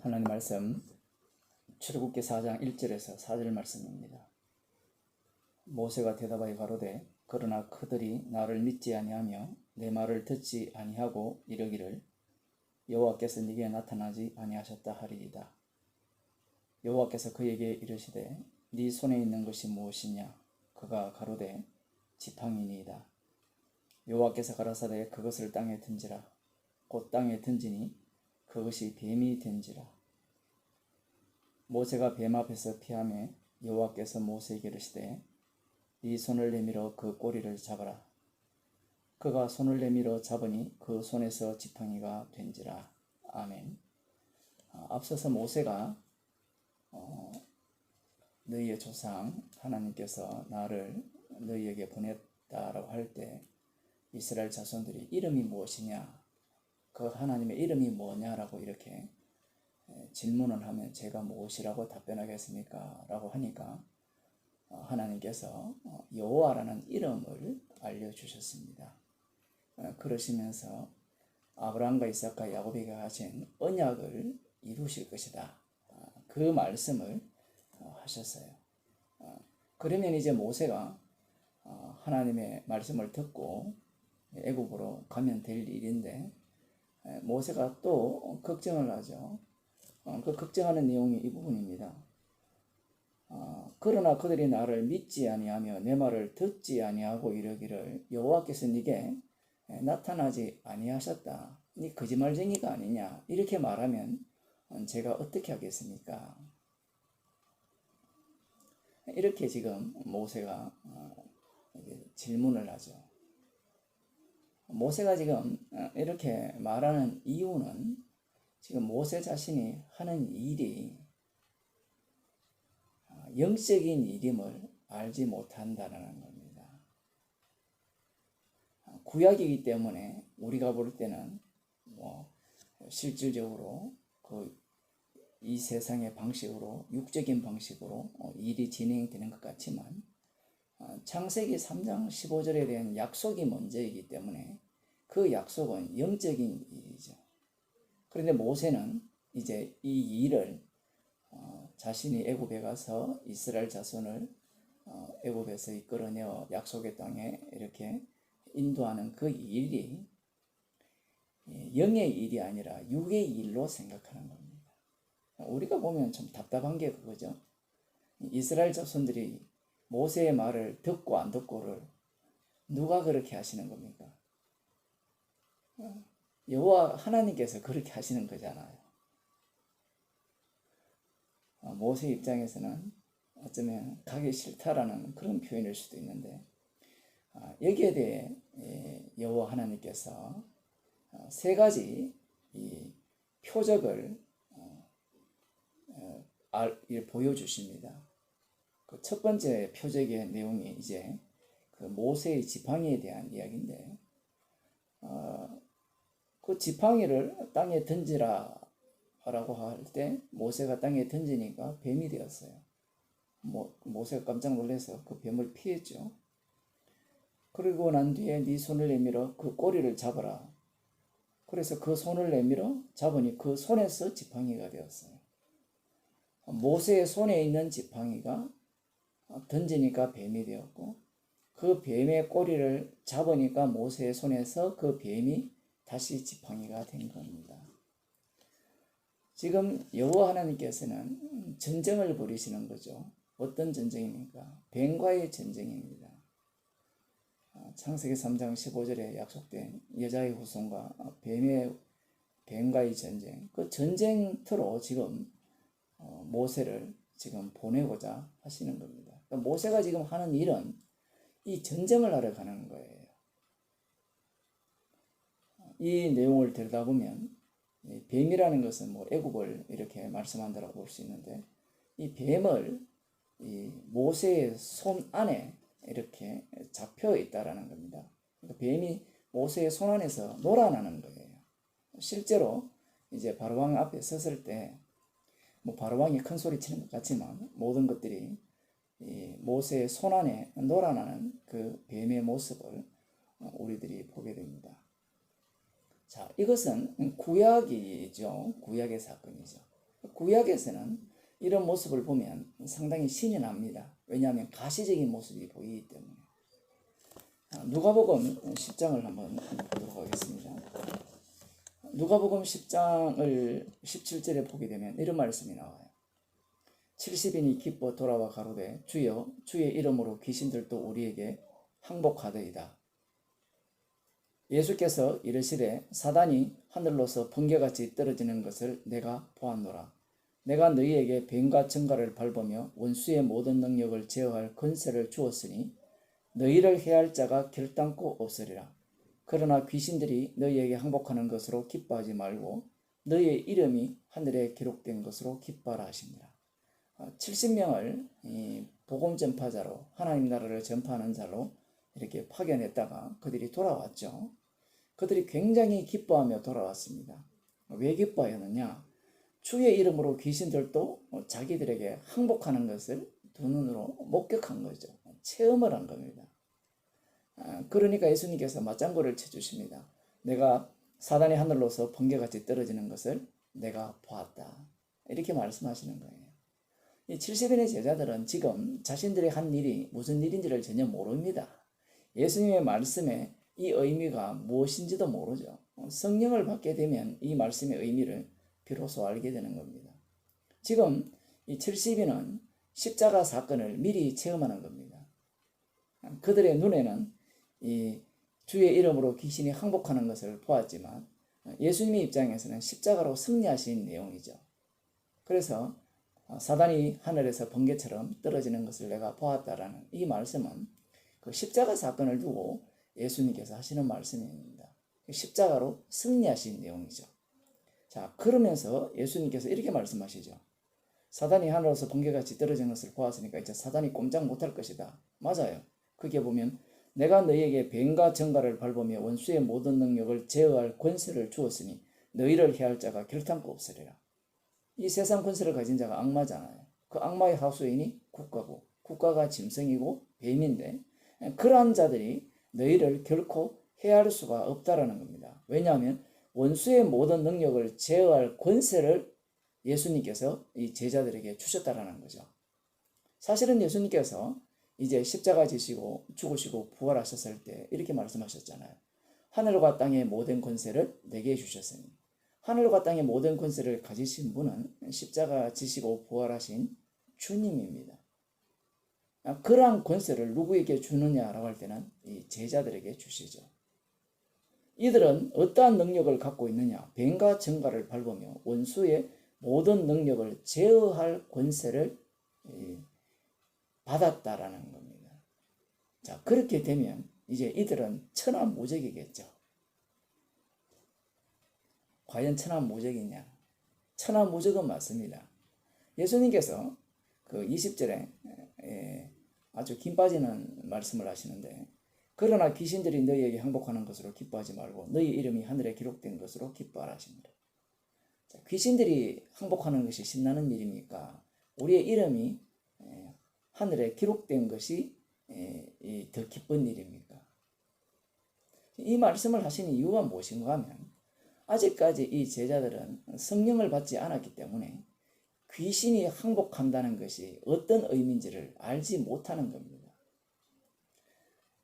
하나님 말씀 출애굽기 4장 1절에서 4절 말씀입니다. 모세가 대답하여 가로되 그러나 그들이 나를 믿지 아니하며 내 말을 듣지 아니하고 이르기를 여호와께서 네게 나타나지 아니하셨다 하리이다. 여호와께서 그에게 이르시되 네 손에 있는 것이 무엇이냐? 그가 가로되 지팡이니이다. 여호와께서 가라사대 그것을 땅에 던지라. 곧 땅에 던지니 그것이 뱀이 된지라. 모세가 뱀 앞에서 피하며 여호와께서 모세에게 이르시되 네 손을 내밀어 그 꼬리를 잡아라. 그가 손을 내밀어 잡으니 그 손에서 지팡이가 된지라. 아멘. 앞서서 모세가 너희의 조상 하나님께서 나를 너희에게 보냈다라고 할 때 이스라엘 자손들이 이름이 무엇이냐, 그 하나님의 이름이 뭐냐라고 이렇게 질문을 하면 제가 무엇이라고 답변하겠습니까? 라고 하니까 하나님께서 여호와라는 이름을 알려주셨습니다. 그러시면서 아브라함과 이삭과 야곱에게 하신 언약을 이루실 것이다. 그 말씀을 하셨어요. 그러면 이제 모세가 하나님의 말씀을 듣고 애굽으로 가면 될 일인데 모세가 또 걱정을 하죠. 그 걱정하는 내용이 이 부분입니다. 그러나 그들이 나를 믿지 아니하며 내 말을 듣지 아니하고 이르기를 여호와께서 네게 나타나지 아니하셨다. 네 거짓말쟁이가 아니냐? 이렇게 말하면 제가 어떻게 하겠습니까? 이렇게 지금 모세가 질문을 하죠. 모세가 지금 이렇게 말하는 이유는 지금 모세 자신이 하는 일이 영적인 일임을 알지 못한다는 겁니다. 구약이기 때문에 우리가 볼 때는 실질적으로 이 세상의 방식으로 육적인 방식으로 일이 진행되는 것 같지만 창세기 3장 15절에 대한 약속이 먼저이기 때문에 그 약속은 영적인 일이죠. 그런데 모세는 이제 이 일을 자신이 애굽에 가서 이스라엘 자손을 애굽에서 이끌어내어 약속의 땅에 이렇게 인도하는 그 일이 영의 일이 아니라 육의 일로 생각하는 겁니다. 우리가 보면 좀 답답한 게 그거죠. 이스라엘 자손들이 모세의 말을 듣고 안 듣고를 누가 그렇게 하시는 겁니까? 여호와 하나님께서 그렇게 하시는 거잖아요. 모세 입장에서는 어쩌면 가기 싫다라는 그런 표현일 수도 있는데 여기에 대해 여호와 하나님께서 세 가지 이 표적을 보여주십니다. 그 첫 번째 표적의 내용이 이제 그 모세의 지팡이에 대한 이야기인데 그 지팡이를 땅에 던지라 라고 할 때 모세가 땅에 던지니까 뱀이 되었어요. 모세가 깜짝 놀라서 그 뱀을 피했죠. 그리고 난 뒤에 네 손을 내밀어 그 꼬리를 잡아라. 그래서 그 손을 내밀어 잡으니 그 손에서 지팡이가 되었어요. 모세의 손에 있는 지팡이가 던지니까 뱀이 되었고 그 뱀의 꼬리를 잡으니까 모세의 손에서 그 뱀이 다시 지팡이가 된 겁니다. 지금 여호와 하나님께서는 전쟁을 벌이시는 거죠. 어떤 전쟁입니까? 뱀과의 전쟁입니다. 창세기 3장 15절에 약속된 여자의 후손과 뱀과의 전쟁, 그 전쟁터로 지금 모세를 지금 보내고자 하시는 겁니다. 그러니까 모세가 지금 하는 일은 이 전쟁을 하러 가는 거예요. 이 내용을 들여다보면 뱀이라는 것은 애굽을 이렇게 말씀한다고 볼 수 있는데 이 뱀을 이 모세의 손 안에 이렇게 잡혀 있다라는 겁니다. 그러니까 뱀이 모세의 손 안에서 놀아나는 거예요. 실제로 이제 바로왕 앞에 섰을 때 바로왕이 큰 소리 치는 것 같지만 모든 것들이 이 모세의 손 안에 놀아나는 그 뱀의 모습을 우리들이 보게 됩니다. 자, 이것은 구약이죠. 구약의 사건이죠. 구약에서는 이런 모습을 보면 상당히 신이 납니다. 왜냐하면 가시적인 모습이 보이기 때문에. 누가복음 10장을 한번 보도록 하겠습니다. 누가복음 10장을 17절에 보게 되면 이런 말씀이 나와요. 70인이 기뻐 돌아와 가로되 주여 주의 이름으로 귀신들도 우리에게 항복하더이다. 예수께서 이르시되 사단이 하늘로서 번개같이 떨어지는 것을 내가 보았노라. 내가 너희에게 뱀과 정갈을 밟으며 원수의 모든 능력을 제어할 권세를 주었으니 너희를 해할 자가 결단코 없으리라. 그러나 귀신들이 너희에게 항복하는 것으로 기뻐하지 말고 너희의 이름이 하늘에 기록된 것으로 기뻐하라 하시니라. 70명을 복음 전파자로 하나님 나라를 전파하는 자로 이렇게 파견했다가 그들이 돌아왔죠. 그들이 굉장히 기뻐하며 돌아왔습니다. 왜 기뻐하였느냐? 주의 이름으로 귀신들도 자기들에게 항복하는 것을 두 눈으로 목격한 거죠. 체험을 한 겁니다. 그러니까 예수님께서 맞장구를 쳐주십니다. 내가 사단이 하늘로서 번개같이 떨어지는 것을 내가 보았다. 이렇게 말씀하시는 거예요. 이 70인의 제자들은 지금 자신들이 한 일이 무슨 일인지를 전혀 모릅니다. 예수님의 말씀에 이 의미가 무엇인지도 모르죠. 성령을 받게 되면 이 말씀의 의미를 비로소 알게 되는 겁니다. 지금 이 70인은 십자가 사건을 미리 체험하는 겁니다. 그들의 눈에는 이 주의 이름으로 귀신이 항복하는 것을 보았지만 예수님의 입장에서는 십자가로 승리하신 내용이죠. 그래서 사단이 하늘에서 번개처럼 떨어지는 것을 내가 보았다라는 이 말씀은 그 십자가 사건을 두고 예수님께서 하시는 말씀입니다. 십자가로 승리하신 내용이죠. 자, 그러면서 예수님께서 이렇게 말씀하시죠. 사단이 하늘에서 번개같이 떨어지는 것을 보았으니까 이제 사단이 꼼짝 못할 것이다. 맞아요. 그게 보면 내가 너희에게 뱀과 정갈을 밟으며 원수의 모든 능력을 제어할 권세를 주었으니 너희를 해할 자가 결단코 없으리라. 이 세상 권세를 가진 자가 악마잖아요. 그 악마의 하수인이 국가고 국가가 짐승이고 뱀인데 그러한 자들이 너희를 결코 해할 수가 없다라는 겁니다. 왜냐하면 원수의 모든 능력을 제어할 권세를 예수님께서 이 제자들에게 주셨다라는 거죠. 사실은 예수님께서 이제 십자가 지시고 죽으시고 부활하셨을 때 이렇게 말씀하셨잖아요. 하늘과 땅의 모든 권세를 내게 주셨으니 하늘과 땅의 모든 권세를 가지신 분은 십자가 지시고 부활하신 주님입니다. 그러한 권세를 누구에게 주느냐라고 할 때는 이 제자들에게 주시죠. 이들은 어떠한 능력을 갖고 있느냐? 뱀과 정갈을 밟으며 원수의 모든 능력을 제어할 권세를 받았다라는 겁니다. 자, 그렇게 되면 이제 이들은 천하무적이겠죠. 과연 천하무적이냐? 천하무적은 맞습니다. 예수님께서 그 20절에 아주 긴 빠지는 말씀을 하시는데 그러나 귀신들이 너희에게 항복하는 것으로 기뻐하지 말고 너희 이름이 하늘에 기록된 것으로 기뻐하라 하십니다. 귀신들이 항복하는 것이 신나는 일입니까? 우리의 이름이 하늘에 기록된 것이 더 기쁜 일입니까? 이 말씀을 하시는 이유가 무엇인가 하면 아직까지 이 제자들은 성령을 받지 않았기 때문에 귀신이 항복한다는 것이 어떤 의미인지를 알지 못하는 겁니다.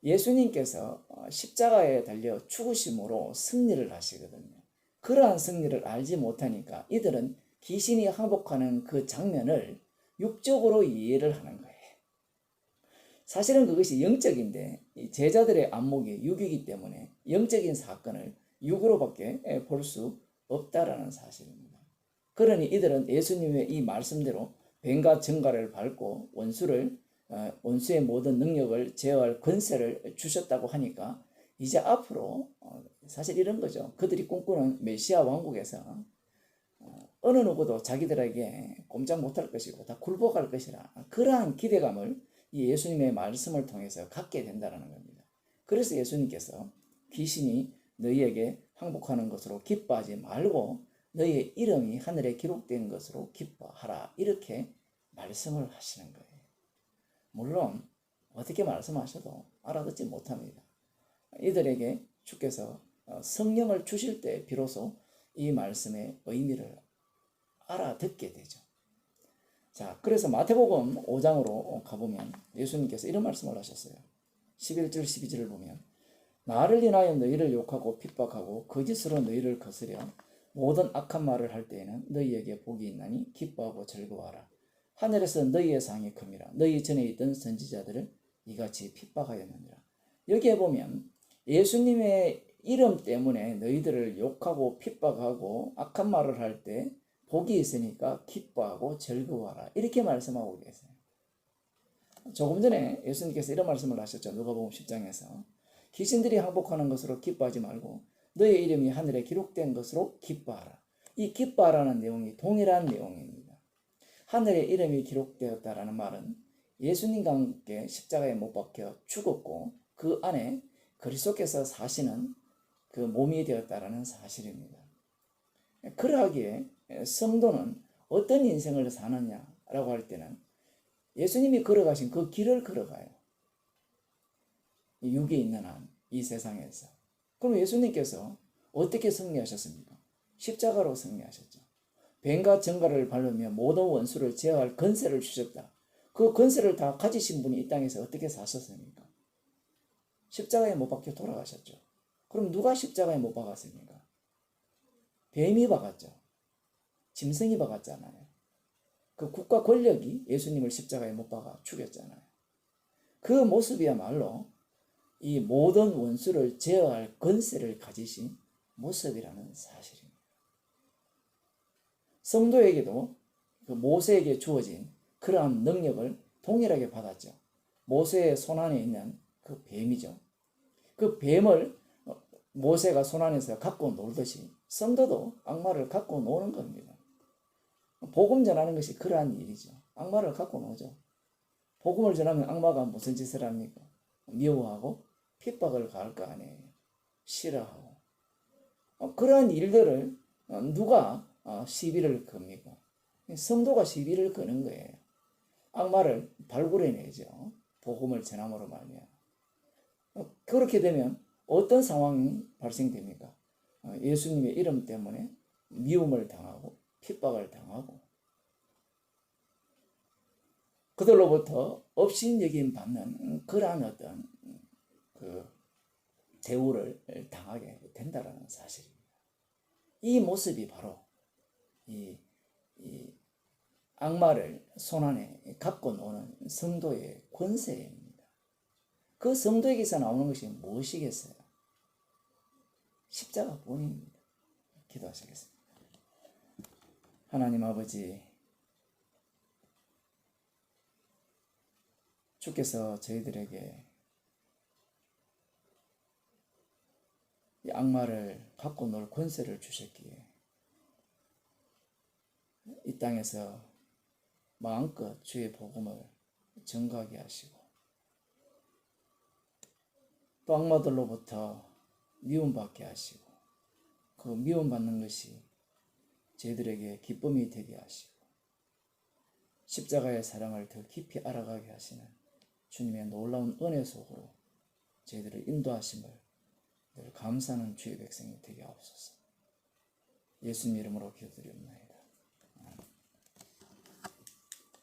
예수님께서 십자가에 달려 죽으심으로 승리를 하시거든요. 그러한 승리를 알지 못하니까 이들은 귀신이 항복하는 그 장면을 육적으로 이해를 하는 거예요. 사실은 그것이 영적인데 제자들의 안목이 육이기 때문에 영적인 사건을 육으로밖에 볼 수 없다라는 사실입니다. 그러니 이들은 예수님의 이 말씀대로 뱀과 정갈을 밟고 원수의 모든 능력을 제어할 권세를 주셨다고 하니까 이제 앞으로 사실 이런 거죠. 그들이 꿈꾸는 메시아 왕국에서 어느 누구도 자기들에게 꼼짝 못할 것이고 다 굴복할 것이라 그러한 기대감을 이 예수님의 말씀을 통해서 갖게 된다는 겁니다. 그래서 예수님께서 귀신이 너희에게 항복하는 것으로 기뻐하지 말고 너희의 이름이 하늘에 기록된 것으로 기뻐하라 이렇게 말씀을 하시는 거예요. 물론 어떻게 말씀하셔도 알아듣지 못합니다. 이들에게 주께서 성령을 주실 때 비로소 이 말씀의 의미를 알아듣게 되죠. 자, 그래서 마태복음 5장으로 가보면 예수님께서 이런 말씀을 하셨어요. 11절 12절을 보면 나를 인하여 너희를 욕하고 핍박하고 거짓으로 너희를 거스려 모든 악한 말을 할 때에는 너희에게 복이 있나니 기뻐하고 즐거워하라. 하늘에서 너희의 상이 큽니다. 너희 전에 있던 선지자들을 이같이 핍박하였느니라. 여기에 보면 예수님의 이름 때문에 너희들을 욕하고 핍박하고 악한 말을 할 때 복이 있으니까 기뻐하고 즐거워하라. 이렇게 말씀하고 계세요. 조금 전에 예수님께서 이런 말씀을 하셨죠. 누가복음 10장에서 귀신들이 항복하는 것으로 기뻐하지 말고 너의 이름이 하늘에 기록된 것으로 기뻐하라. 이 기뻐하라는 내용이 동일한 내용입니다. 하늘에 이름이 기록되었다라는 말은 예수님과 함께 십자가에 못 박혀 죽었고 그 안에 그리스도께서 사시는 그 몸이 되었다라는 사실입니다. 그러하기에 성도는 어떤 인생을 사느냐라고 할 때는 예수님이 걸어가신 그 길을 걸어가요. 육이 있는 한, 이 세상에서. 그럼 예수님께서 어떻게 승리하셨습니까? 십자가로 승리하셨죠. 뱀과 정갈을 밟으며 모든 원수를 제어할 권세를 주셨다. 그 권세를 다 가지신 분이 이 땅에서 어떻게 사셨습니까? 십자가에 못 박혀 돌아가셨죠. 그럼 누가 십자가에 못 박았습니까? 뱀이 박았죠. 짐승이 박았잖아요. 그 국가 권력이 예수님을 십자가에 못 박아 죽였잖아요. 그 모습이야말로 이 모든 원수를 제어할 권세를 가지신 모습이라는 사실입니다. 성도에게도 그 모세에게 주어진 그러한 능력을 동일하게 받았죠. 모세의 손안에 있는 그 뱀이죠. 그 뱀을 모세가 손안에서 갖고 놀듯이 성도도 악마를 갖고 노는 겁니다. 복음 전하는 것이 그러한 일이죠. 악마를 갖고 노죠. 복음을 전하면 악마가 무슨 짓을 합니까? 미워하고 핍박을 가할 거 아니에요. 싫어하고. 그러한 일들을 누가 시비를 겁니까? 성도가 시비를 거는 거예요. 악마를 발굴해내죠. 복음을 전함으로 말이야. 그렇게 되면 어떤 상황이 발생됩니까? 예수님의 이름 때문에 미움을 당하고 핍박을 당하고 그들로부터 업신여김 받는 그러한 어떤 그 대우를 당하게 된다는 사실입니다. 이 모습이 바로 이 악마를 손안에 갖고 노는 성도의 권세입니다. 그 성도에게서 나오는 것이 무엇이겠어요? 십자가뿐입니다. 기도하시겠습니다. 하나님 아버지, 주께서 저희들에게 이 악마를 갖고 놀 권세를 주셨기에 이 땅에서 마음껏 주의 복음을 전가하게 하시고 또 악마들로부터 미움받게 하시고 그 미움받는 것이 저희들에게 기쁨이 되게 하시고 십자가의 사랑을 더 깊이 알아가게 하시는 주님의 놀라운 은혜 속으로 저희들을 인도하심을 늘 감사하는 주의 백성이 되게 하옵소서. 예수님 이름으로 기도드립니다.